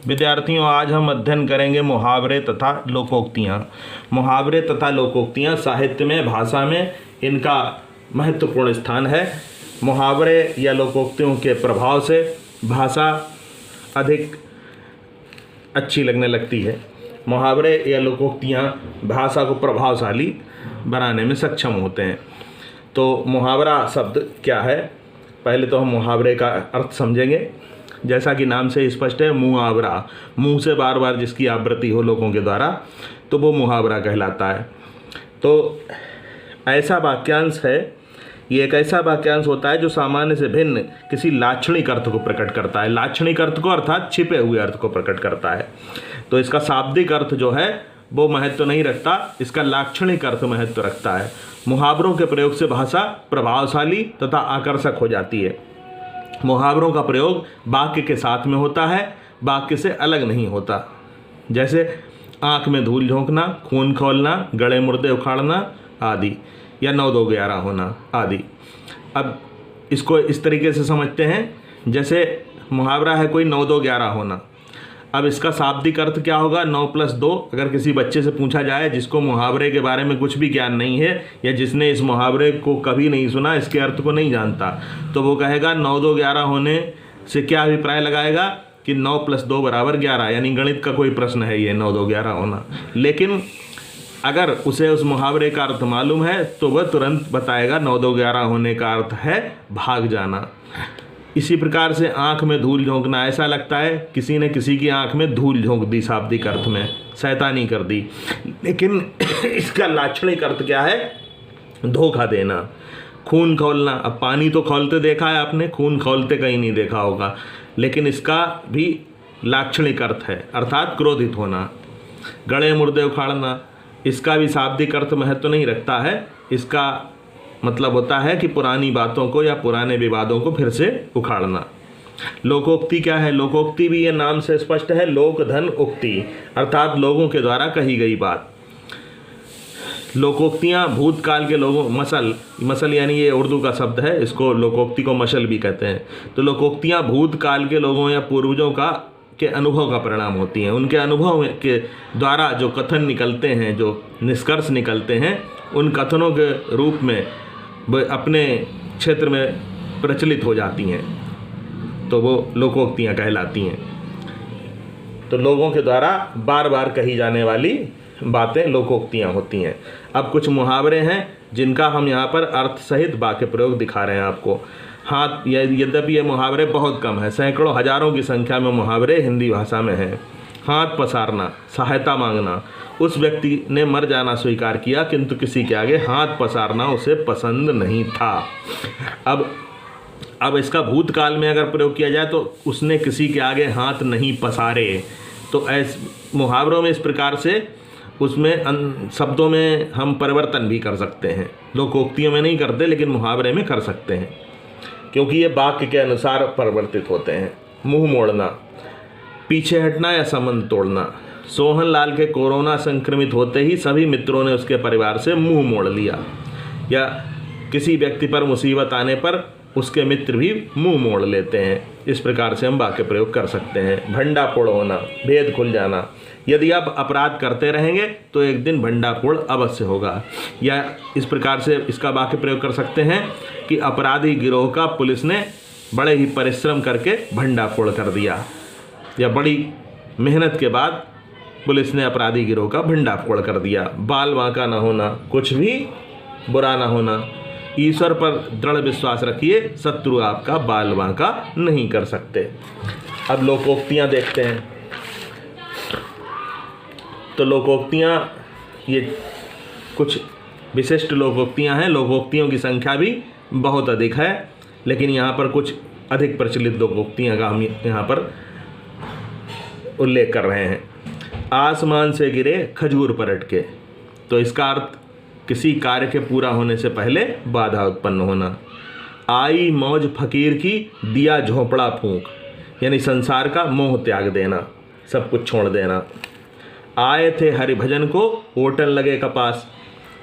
विद्यार्थियों, आज हम अध्ययन करेंगे मुहावरे तथा लोकोक्तियाँ। मुहावरे तथा लोकोक्तियाँ साहित्य में, भाषा में इनका महत्वपूर्ण स्थान है। मुहावरे या लोकोक्तियों के प्रभाव से भाषा अधिक अच्छी लगने लगती है। मुहावरे या लोकोक्तियाँ भाषा को प्रभावशाली बनाने में सक्षम होते हैं। तो मुहावरा शब्द क्या है, पहले तो हम मुहावरे का अर्थ समझेंगे। जैसा कि नाम से स्पष्ट है, मुहावरा, मुंह से बार बार जिसकी आवृत्ति हो लोगों के द्वारा, तो वो मुहावरा कहलाता है। तो ऐसा वाक्यांश है, ये एक ऐसा वाक्यांश होता है जो सामान्य से भिन्न किसी लाक्षणिक अर्थ को प्रकट करता है। लाक्षणिक अर्थ को अर्थात छिपे हुए अर्थ को प्रकट करता है। तो इसका शाब्दिक अर्थ जो है वो महत्व नहीं रखता, इसका लाक्षणिक अर्थ महत्व रखता है। मुहावरों के प्रयोग से भाषा प्रभावशाली तथा आकर्षक हो जाती है। मुहावरों का प्रयोग वाक्य के साथ में होता है, वाक्य से अलग नहीं होता। जैसे आँख में धूल झोंकना, खून खौलना, गड़े मुर्दे उखाड़ना आदि, या 9-2-11 होना आदि। अब इसको इस तरीके से समझते हैं, जैसे मुहावरा है कोई 9-2-11 होना। अब इसका शाब्दिक अर्थ क्या होगा? 9+2। अगर किसी बच्चे से पूछा जाए जिसको मुहावरे के बारे में कुछ भी ज्ञान नहीं है, या जिसने इस मुहावरे को कभी नहीं सुना, इसके अर्थ को नहीं जानता, तो वो कहेगा 9-2-11 होने से क्या अभिप्राय लगाएगा कि 9+2 = 11, यानी गणित का कोई प्रश्न है ये 9-2-11 होना। लेकिन अगर उसे उस मुहावरे का अर्थ मालूम है तो वह तुरंत बताएगा 9-2-11 होने का अर्थ है भाग जाना। इसी प्रकार से आँख में धूल झोंकना, ऐसा लगता है किसी ने किसी की आँख में धूल झोंक दी, शाब्दिक अर्थ में शैतानी कर दी। लेकिन इसका लाक्षणिक अर्थ क्या है? धोखा देना। खून खौलना, अब पानी तो खौलते देखा है आपने, खून खौलते कहीं नहीं देखा होगा, लेकिन इसका भी लाक्षणिक अर्थ है, अर्थात क्रोधित होना। गड़े मुर्दे उखाड़ना, इसका भी शाब्दिक अर्थ महत्व नहीं रखता है। इसका मतलब होता है कि पुरानी बातों को या पुराने विवादों को फिर से उखाड़ना। लोकोक्ति क्या है? लोकोक्ति भी ये नाम से स्पष्ट है, लोक धन उक्ति, अर्थात लोगों के द्वारा कही गई बात। लोकोक्तियाँ भूतकाल के लोगों, मसल यानी ये उर्दू का शब्द है, इसको लोकोक्ति को मशल भी कहते हैं। तो लोकोक्तियाँ भूतकाल के लोगों या पूर्वजों के अनुभव का परिणाम होती हैं। उनके अनुभव के द्वारा जो कथन निकलते हैं, जो निष्कर्ष निकलते हैं, उन कथनों के रूप में वह अपने क्षेत्र में प्रचलित हो जाती हैं, तो वो लोकोक्तियाँ कहलाती हैं। तो लोगों के द्वारा बार बार कही जाने वाली बातें लोकोक्तियाँ होती हैं। अब कुछ मुहावरे हैं जिनका हम यहाँ पर अर्थ सहित वाक्य प्रयोग दिखा रहे हैं आपको। हाँ, यद्यपि ये मुहावरे बहुत कम है, सैकड़ों हजारों की संख्या में मुहावरे हिंदी भाषा में हैं। हाथ पसारना, सहायता मांगना, उस व्यक्ति ने मर जाना स्वीकार किया किंतु किसी के आगे हाथ पसारना उसे पसंद नहीं था। अब इसका भूतकाल में अगर प्रयोग किया जाए तो उसने किसी के आगे हाथ नहीं पसारे। तो ऐसे मुहावरों में इस प्रकार से उसमें शब्दों में हम परिवर्तन भी कर सकते हैं। लोकोक्तियों में नहीं करते, लेकिन मुहावरे में कर सकते हैं, क्योंकि ये वाक्य के अनुसार परिवर्तित होते हैं। मुंह मोड़ना, पीछे हटना या संबंध तोड़ना। सोहनलाल के कोरोना संक्रमित होते ही सभी मित्रों ने उसके परिवार से मुंह मोड़ लिया। या किसी व्यक्ति पर मुसीबत आने पर उसके मित्र भी मुंह मोड़ लेते हैं। इस प्रकार से हम वाक्य प्रयोग कर सकते हैं। भंडाफोड़ होना, भेद खुल जाना, यदि आप अपराध करते रहेंगे तो एक दिन भंडाफोड़ अवश्य होगा। या इस प्रकार से इसका वाक्य प्रयोग कर सकते हैं कि अपराधी गिरोह का पुलिस ने बड़े ही परिश्रम करके भंडाफोड़ कर दिया, या बड़ी मेहनत के बाद पुलिस ने अपराधी गिरोह का भंडाफोड़ कर दिया। बाल बांका न होना, कुछ भी बुरा न होना। ईश्वर पर दृढ़ विश्वास रखिए, शत्रु आपका बाल बांका नहीं कर सकते। अब लोकोक्तियाँ देखते हैं। तो लोकोक्तियाँ, ये कुछ विशिष्ट लोकोक्तियाँ हैं। लोकोक्तियों की संख्या भी बहुत अधिक है, लेकिन यहाँ पर कुछ अधिक प्रचलित लोकोक्तियाँ का हम यहाँ पर उल्लेख कर रहे हैं। आसमान से गिरे खजूर पर अटके, तो इसका अर्थ किसी कार्य के पूरा होने से पहले बाधा उत्पन्न होना। आई मौज फकीर की, दिया झोंपड़ा फूंक, यानी संसार का मोह त्याग देना, सब कुछ छोड़ देना। आए थे हरिभजन को, होटल लगे कपास,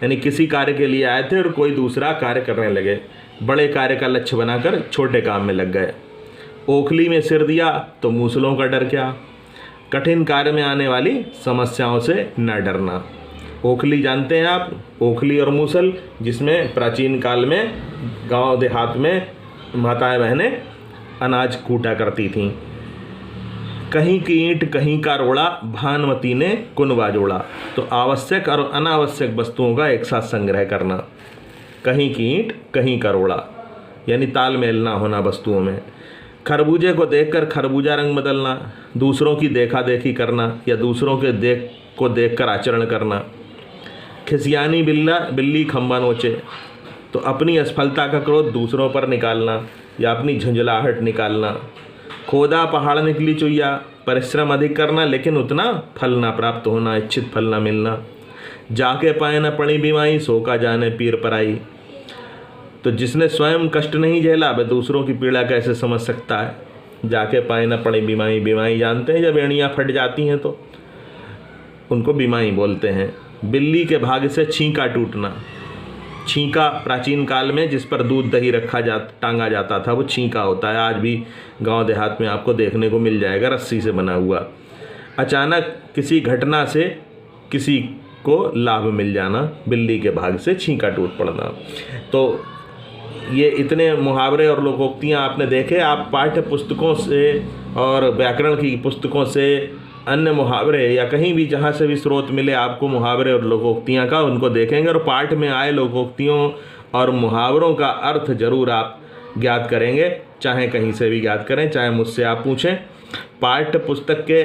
यानी किसी कार्य के लिए आए थे और कोई दूसरा कार्य करने लगे, बड़े कार्य का लक्ष्य बनाकर छोटे काम में लग गए। ओखली में सिर दिया तो मूसलों का डर क्या। कठिन कार्य में आने वाली समस्याओं से न डरना। ओखली जानते हैं आप, ओखली और मूसल, जिसमें प्राचीन काल में गांव देहात में माताएं बहनें अनाज कूटा करती थीं। कहीं की ईंट कहीं का रोड़ा, भानुमती ने कुनबा जोड़ा। तो आवश्यक और अनावश्यक वस्तुओं का एक साथ संग्रह करना। कहीं की ईंट कहीं का रोड़ा, यानी तालमेल ना होना वस्तुओं में। खरबूजे को देखकर खरबूजा रंग बदलना, दूसरों की देखा देखी करना या दूसरों के देखकर आचरण करना। खिसियानी बिल्ली खंबा नोचे, तो अपनी असफलता का क्रोध दूसरों पर निकालना या अपनी झुंझलाहट निकालना। खोदा पहाड़ निकली चुइया, परिश्रम अधिक करना लेकिन उतना फल ना प्राप्त होना, इच्छित फल ना मिलना। जाके पाए न पड़ी बीमाई, सो का जाने पीर पराई। तो जिसने स्वयं कष्ट नहीं झेला वह दूसरों की पीड़ा कैसे समझ सकता है। जाके पाए न पड़ी बीमाई, बीमाई जानते हैं जब एड़ियाँ फट जाती हैं तो उनको बीमाई बोलते हैं। बिल्ली के भाग्य से छींका टूटना। छींका प्राचीन काल में जिस पर दूध दही टांगा जाता था वो छींका होता है। आज भी गांव देहात में आपको देखने को मिल जाएगा, रस्सी से बना हुआ। अचानक किसी घटना से किसी को लाभ मिल जाना, बिल्ली के भाग से छींका टूट पड़ना। तो ये इतने मुहावरे और लोकोक्तियाँ आपने देखे। आप पाठ्य पुस्तकों से और व्याकरण की पुस्तकों से अन्य मुहावरे या कहीं भी जहाँ से भी स्रोत मिले आपको मुहावरे और लोकोक्तियाँ का, उनको देखेंगे और पाठ में आए लोकोक्तियों और मुहावरों का अर्थ ज़रूर आप ज्ञात करेंगे, चाहे कहीं से भी ज्ञात करें, चाहे मुझसे आप पूछें। पाठ्य पुस्तक के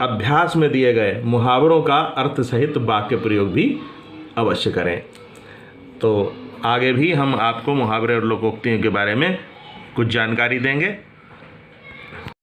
अभ्यास में दिए गए मुहावरों का अर्थ सहित वाक्य प्रयोग भी अवश्य करें। तो आगे भी हम आपको मुहावरे और लोकोक्तियों के बारे में कुछ जानकारी देंगे।